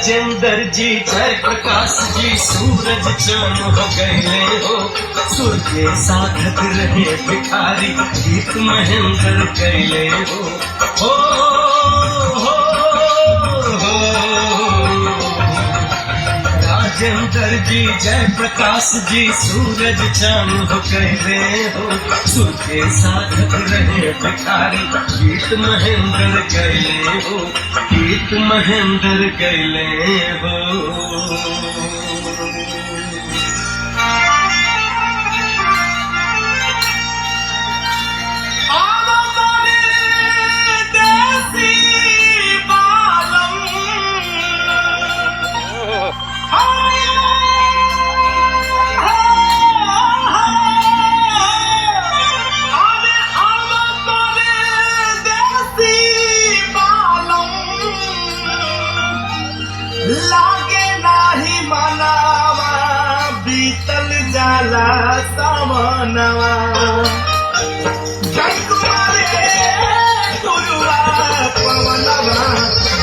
राजेंद्र जी जय प्रकाश जी सूरज चांद हो गए हो। सुर के साधक रहे भिखारी गीत महेंद्र गए हो। राजेंद्र जी जय प्रकाश जी सूरज चांद हो गए हो। सुर के साधक रहे भिखारी गीत महेंद्र गए हो। गीत महेंद्र गए हो। लागे नाही मनावा बीतल जाला सावनवा। जय कुमारे गुरुआ पवनवा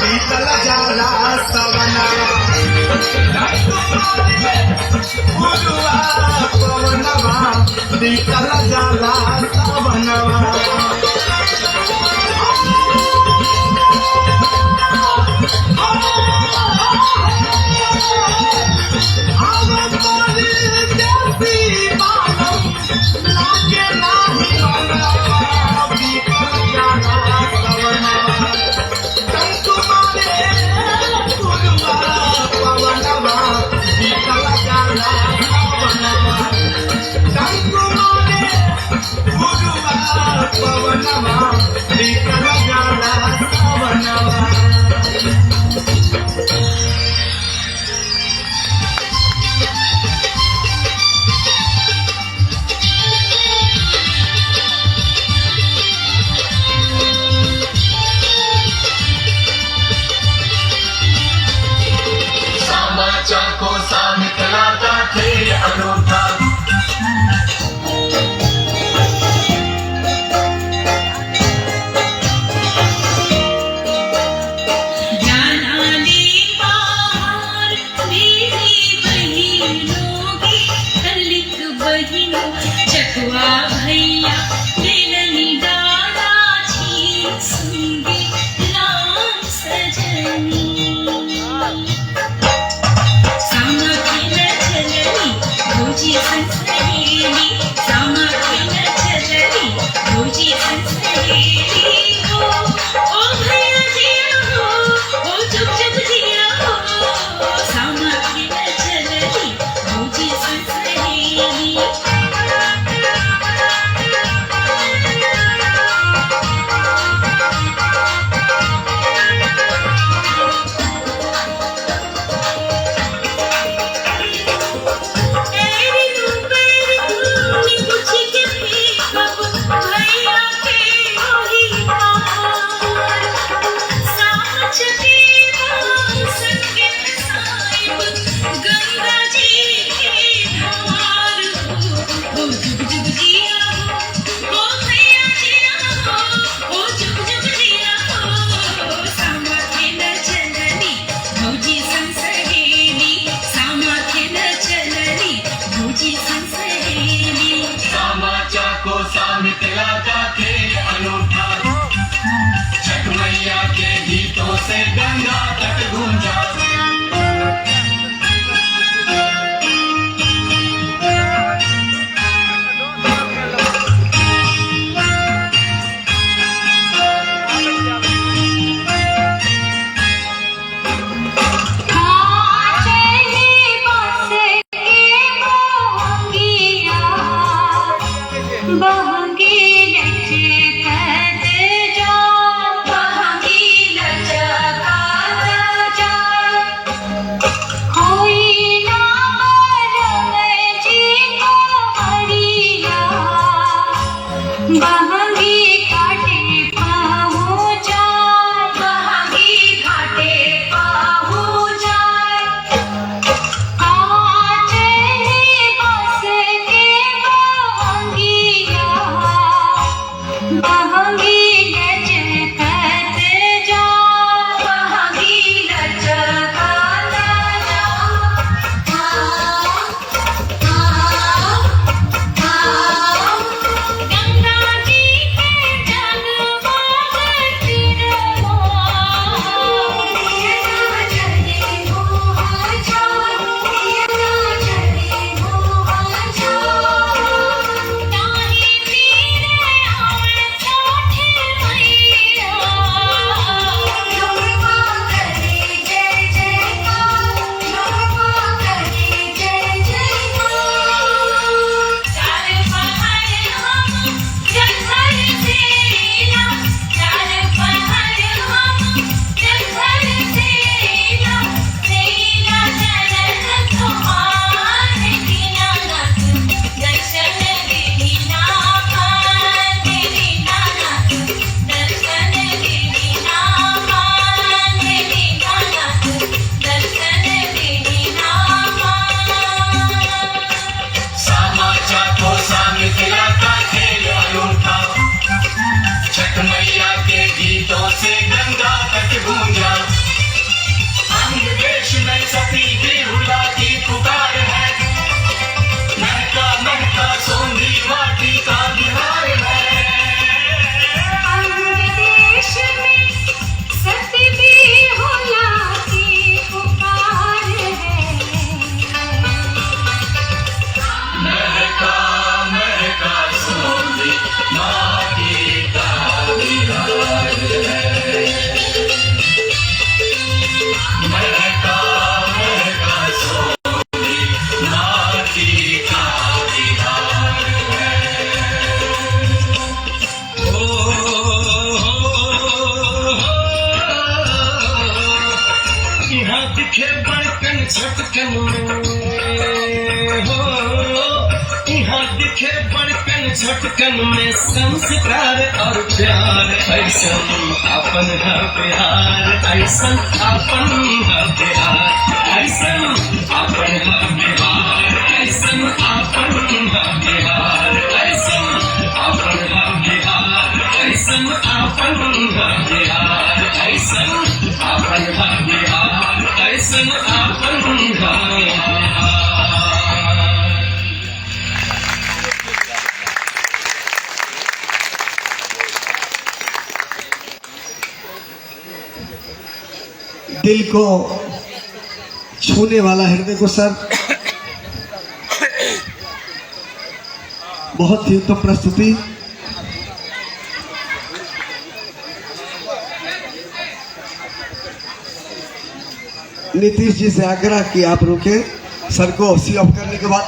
बीतल जाला सावनवा। जय कुमारे गुरुआ पवनवा बीतल जाला सावनवा। Pavana है सती बेहुला की पुकार है, महका महका सोंधी माटी का बिहार है। अंग देश में सती बेहुला की पुकार है, महका महका सोंधी माटी का बिहार है, महका महका सोंधी माटी का बिहार यहाँ दिखे बड़कन छटकन में हो, यहाँ दिखे बड़कन छटकन में संस्कार और प्यार, ऐसन अपन है बिहार, ऐसन अपन है बिहार, ऐसन अपन है बिहार, ऐसन अपन है बिहार, ऐसन अपन है बिहार, ऐसन अपन है बिहार, ऐसन अपन है बिहार, ऐसन अपन है बिहार। दिल को छूने वाला हृदय को सर बहुत ही उत्तम प्रस्तुति। नीतीश जी से आग्रह कि आप रुके, सर को सी ऑफ करने के बाद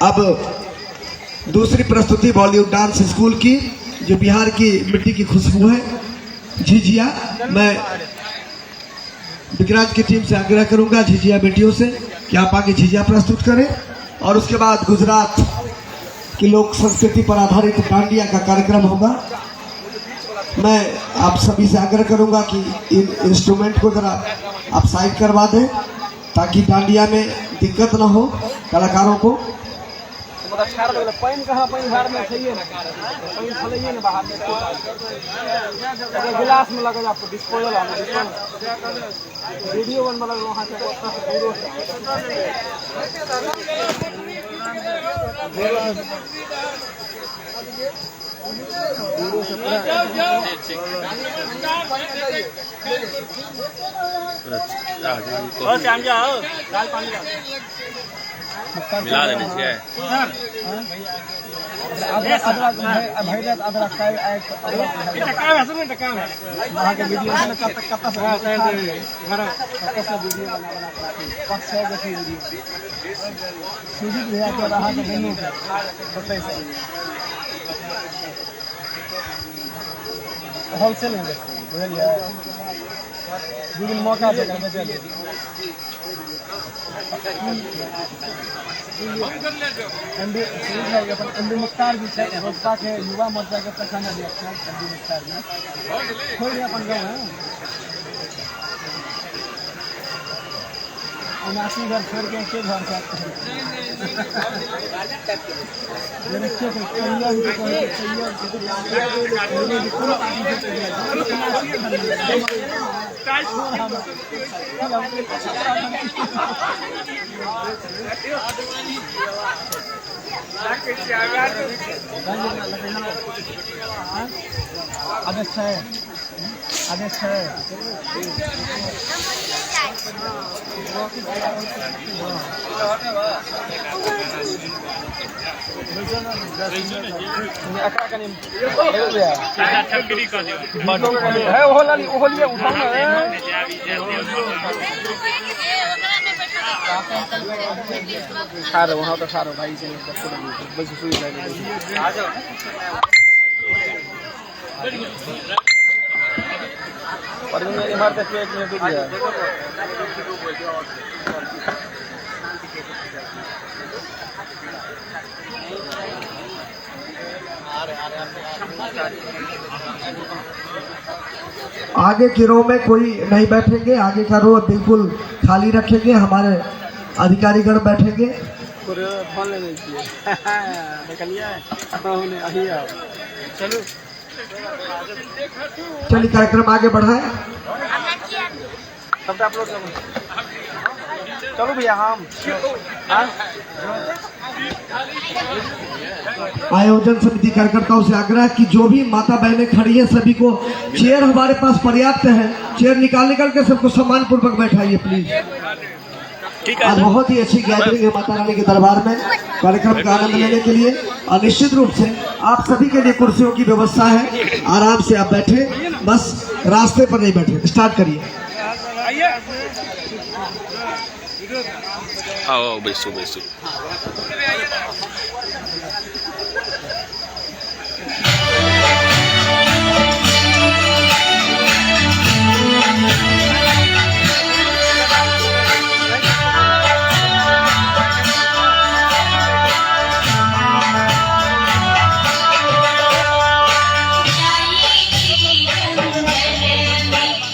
अब दूसरी प्रस्तुति बॉलीवुड डांस स्कूल की, जो बिहार की मिट्टी की खुशबू है, झिझिया। मैं विक्रांत की टीम से आग्रह करूंगा झिझिया बेटियों से कि आप आगे झिझिया प्रस्तुत करें, और उसके बाद गुजरात की लोक संस्कृति पर आधारित डांडिया का कार्यक्रम होगा। मैं आप सभी से आग्रह करूंगा कि इन इंस्ट्रूमेंट को जरा आप साइड करवा दें ताकि डांडिया में दिक्कत ना हो कलाकारों को। पानी कहाँ पानी बाहर में चाहिए ना, पानी फैलाइए ना बाहर में, गिलास में लगा आपको डिस्पोजल वीडियो बन लगा वहाँ से मिला देने से वहाँ के वीडियो में होलसेल में बुझलिए, दू दिन मौका दे एमडी मुख्तार जी है, रोजगार के युवा मोर्चा के प्रखंड अध्यक्ष हैं एमडी मुख्तार जी, खोल दिया अपन गाँव है 79 घर छोड़ के के घर से आदेश है, आदेश है। खारो वहाँ तो खारो भाई से बस सुई आ जाओ और इमारत पेट में डूब गया। आगे की रो में कोई नहीं बैठेंगे, आगे का रो बिल्कुल खाली रखेंगे, हमारे अधिकारीगण बैठेंगे। फोन ले लीजिए निकलिए चलो चलिए कार्यक्रम आगे बढ़ाएं। सबटा अपलोड करो। चलो भैया हम आयोजन समिति कार्यकर्ताओं से आग्रह कि जो भी माता बहनें खड़ी हैं सभी को चेयर हमारे पास पर्याप्त है, चेयर निकाल के सबको सम्मान पूर्वक बैठाइए प्लीज। आज बहुत ही अच्छी गैदरिंग है माता रानी के दरबार में कार्यक्रम का आनंद लेने के लिए, और निश्चित रूप से आप सभी के लिए कुर्सियों की व्यवस्था है, आराम से आप बैठे, बस रास्ते पर नहीं बैठे। स्टार्ट करिए। आओ बैसो बैसो।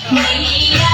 मैया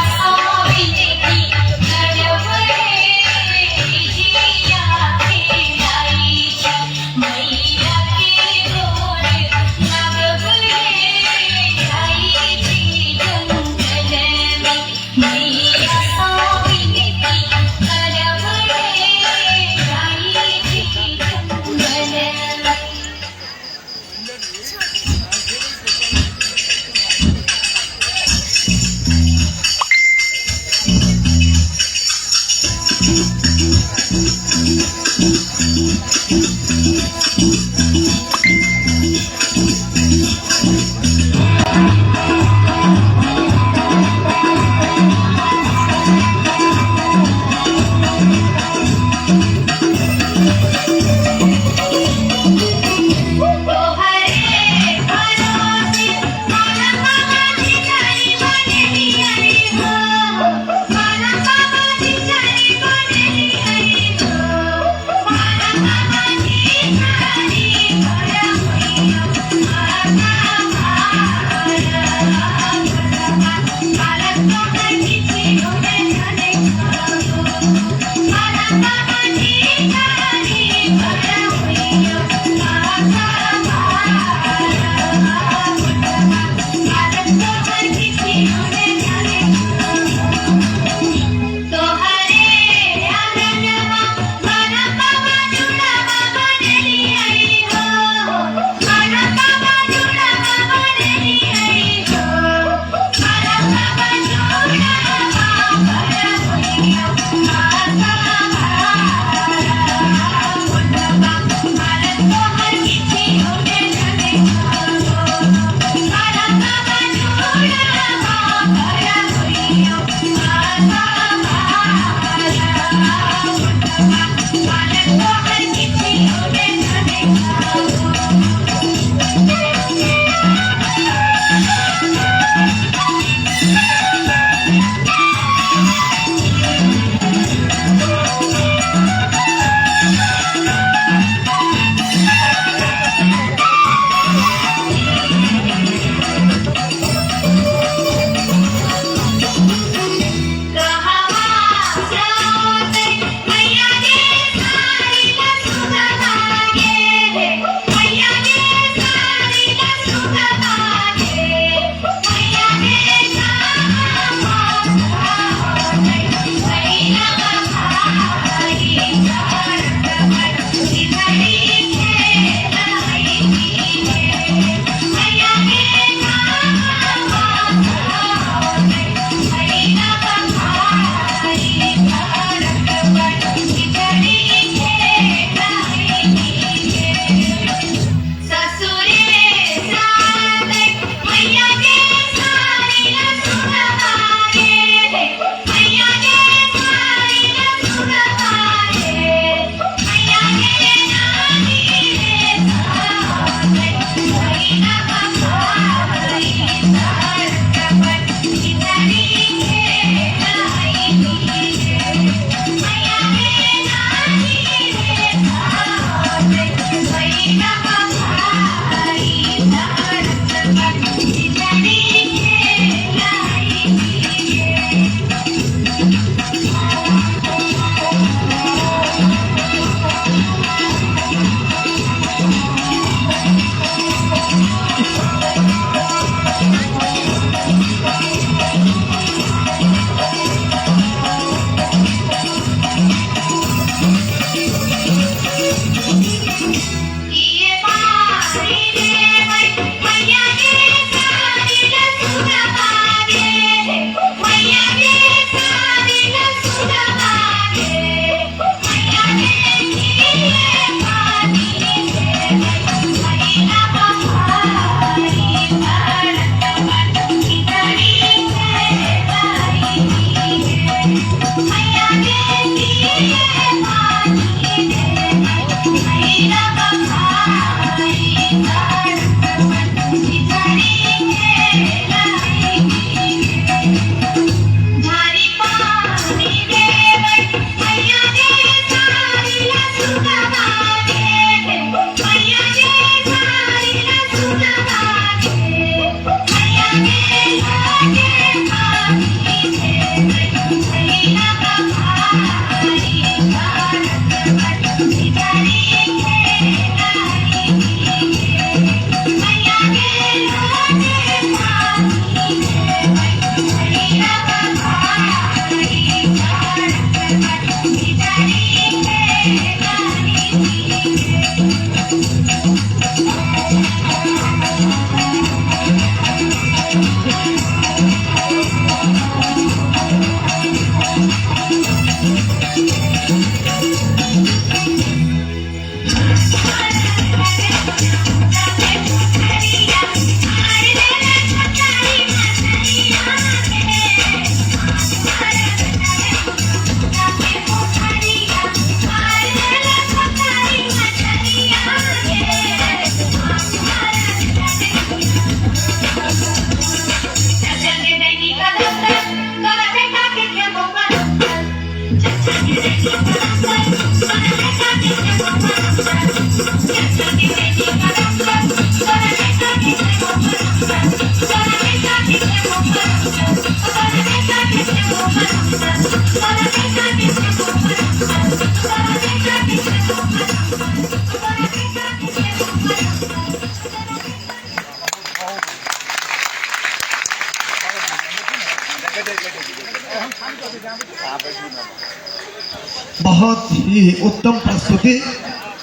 बहुत ही उत्तम प्रस्तुति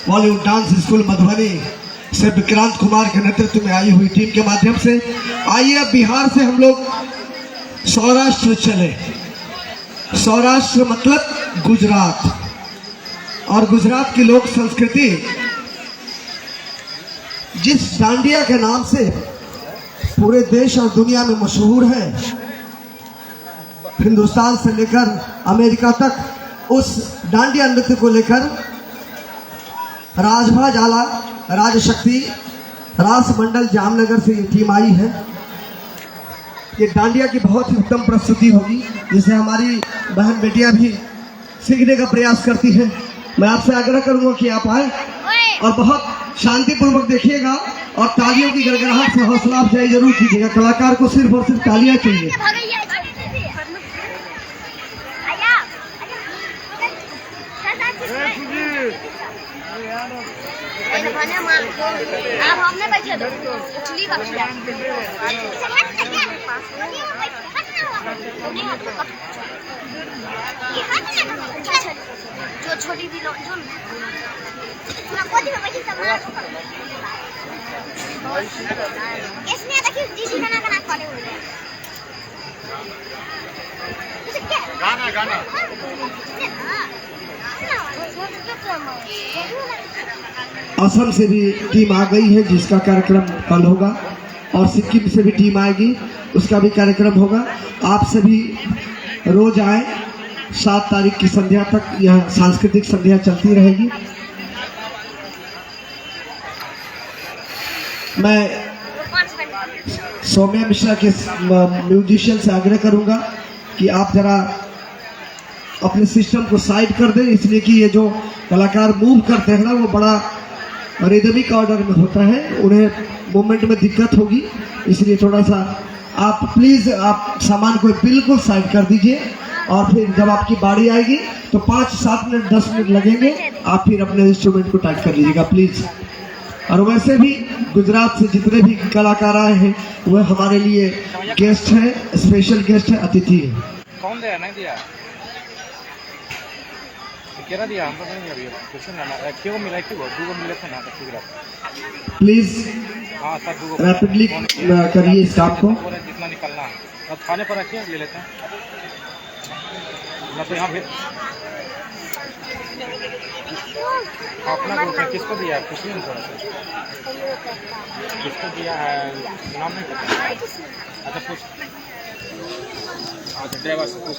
बॉलीवुड डांस स्कूल मधुबनी से विक्रांत कुमार के नेतृत्व में आई हुई टीम के माध्यम से। आइए अब बिहार से हम लोग सौराष्ट्र चले। सौराष्ट्र मतलब गुजरात, और गुजरात की लोक संस्कृति जिस डांडिया के नाम से पूरे देश और दुनिया में मशहूर है, हिंदुस्तान से लेकर अमेरिका तक, उस डांडिया नृत्य को लेकर राजभा जाला राजशक्ति रास मंडल जामनगर से ये टीम आई है। ये डांडिया की बहुत ही उत्तम प्रस्तुति होगी जिसे हमारी बहन बेटियां भी सीखने का प्रयास करती हैं। मैं आपसे आग्रह करूंगा कि आप आए और बहुत शांतिपूर्वक देखिएगा और तालियों की गड़गड़ाहट से हौसला अफजाई जरूर कीजिएगा। कलाकार को सिर्फ और सिर्फ तालियां चाहिए। आप हमने बैठे दो उछली जो छोटी भी लो जो इसमें देखिए जी गाना गाना खड़े हुए हैं। गाना गाना असम से भी टीम आ गई है जिसका कार्यक्रम कल होगा, और सिक्किम से भी टीम आएगी उसका भी कार्यक्रम होगा। आप सभी रोज आए। 7 तारीख की संध्या तक यह सांस्कृतिक संध्या चलती रहेगी। मैं सौम्या मिश्रा के म्यूजिशियन से आग्रह करूंगा कि आप जरा अपने सिस्टम को साइड कर दें, इसलिए कि ये जो कलाकार मूव करते हैं ना वो बड़ा रिदमिक ऑर्डर में होता है, उन्हें मूवमेंट में दिक्कत होगी। इसलिए थोड़ा सा आप प्लीज़ आप सामान को बिल्कुल साइड कर दीजिए, और फिर जब आपकी बारी आएगी तो 5-7 मिनट 10 मिनट लगेंगे, आप फिर अपने इंस्ट्रूमेंट को टाइट कर लीजिएगा प्लीज़। और वैसे भी गुजरात से जितने भी कलाकार आए हैं वह हमारे लिए गेस्ट हैं, स्पेशल गेस्ट है, अतिथि है। कौन दिया नहीं दिया क्या दिया हमको नहीं अभी कुछ ना क्यों मिला क्यों दो मिले थे ना तो प्लीज हाँ सर रैपिडली करिए इस काम को। जितना निकलना है अब खाने पर रखिए ले लेते हैं ना। तो यहाँ फिर अपना ग्रुप में किसको दिया है कुछ नहीं थोड़ा किसको दिया है नाम नहीं पता। अच्छा कुछ अच्छा ड्राइवर से पूछ